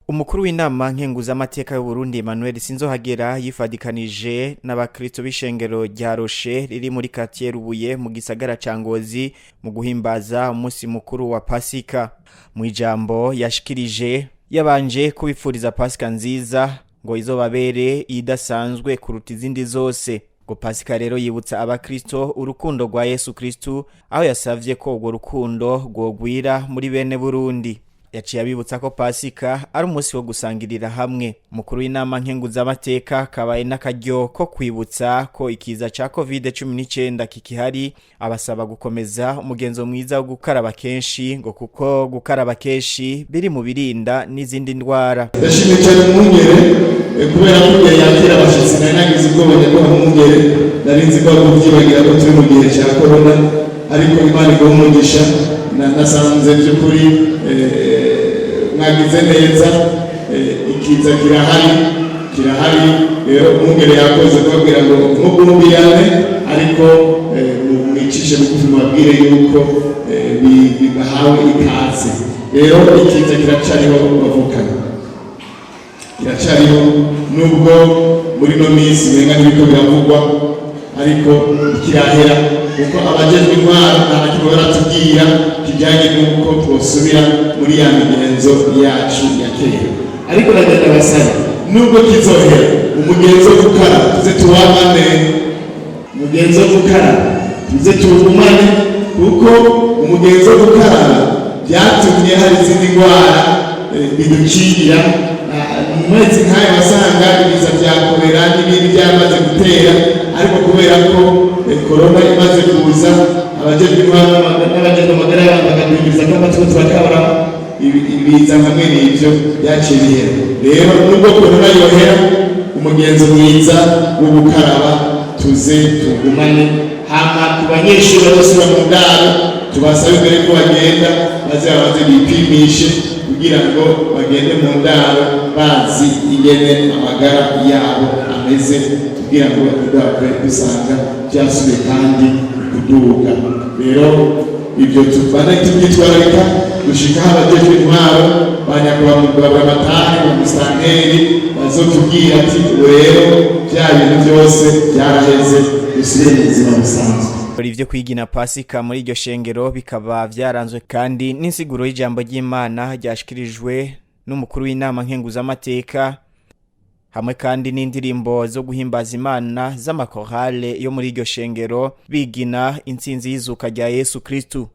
Umukuru w'inama nkenguzamateka y'u Burundi Emmanuel Sinzohagera yifadikanije n'abakristo b'ishengero rya Rocher riri muri quartier Rubuye mu gisagara ca Ngozi mu guhimbaza umunsi mukuru wa Pasika. Mu ijambo yashikirije yabanje kubifuriza Pasika nziza ngo izobabere idasanzwe kuruta izindi zose. Ngo Pasika rero yibutsa abakristo urukundo rwa Yesu Kristu, aho yasavye ko urwo rukundo rwogwira muri bene Burundi. Yaciye abibutsa ko Pasika ari umunsi wo gusangirira hamwe. Mukuru w'inama nkenguzamateka kabaye n'akaryo ko kwibutsa ko ikiza ca COVID-19 kikihari, abasaba gukomeza umugenzo mwiza wo gukaraba kenshi, ngo kuko gukaraba kenshi biri mu birinda n'izindi ndwara. Ndashimye cyane umwungere kubera ko yakira abashitsi nagize ubwoba ko umwungere narinzi ko kuvyibagira ko turi mu gihe cya corona, ariko Imana igumugisha nasanze by'ukuri mwagize neza, ikiza kirahari rero umwungere yakoze kubabwira ngo mugumbirane, ariko mwicishe bugufi mubabwire yuko bibahawe ikaze. Rero ikiza kiracariho bavukana, kiracariho nubwo muri no minsi menga n'ibiko biravugwa, ariko kirahera kuko abajejwe intwaro nta baratubwira kijyanye n'uko twosubira muri ya migenzo yacu ya kera. Ariko ndagenda basaba nubwo kizohera umugenzo wo gukara tuze tuwamane, umugenzo wo gukara tuze tuwumane, kuko umugenzo wo gukara byatumye hari izindi ndwara bidukingira. Mwezi nk'aya wasanga ibiza bya kolera n'ibindi byamaze gutera, ariko kubera ko corona imaze kuza abajejwe intwaro n'abajejwe amagara y'abantu bakaduhimiriza ko amatwi turakabura ibiza hamwe n'ivyo byaciye bihera. Rero nubwo corona yohera, umugenzo mwiza wo gukaraba tuze tugumane. Hama ku banyeshuri bazosubira mu ndaro tubasabe imbere ko bagenda baze bipimishe kugira ngo bagende mu ndaro bazi ingene amagara yabo ameze, kugira ngo tudakwe dusanga byasubiye kandi kuduga. Rero ibyo tuvana tubyitwararika gushika abajejwe intwaro banyakubahwa amatari mu musanteri bazotubwira ati rero bya bintu byose byaraheze dusubire mu buzima busanzwe. Ivyo kwigina Pasika muri iryo shengero bikaba vyaranzwe kandi n'insiguro y'ijambo ry'Imana ryashikirijwe n'umukuru w'inama nkenguzamateka, hamwe kandi n'indirimbo zo guhimbaza Imana z'amakorale yo muri iryo shengero bigina intsinzi y'izuka rya Yesu Kristu.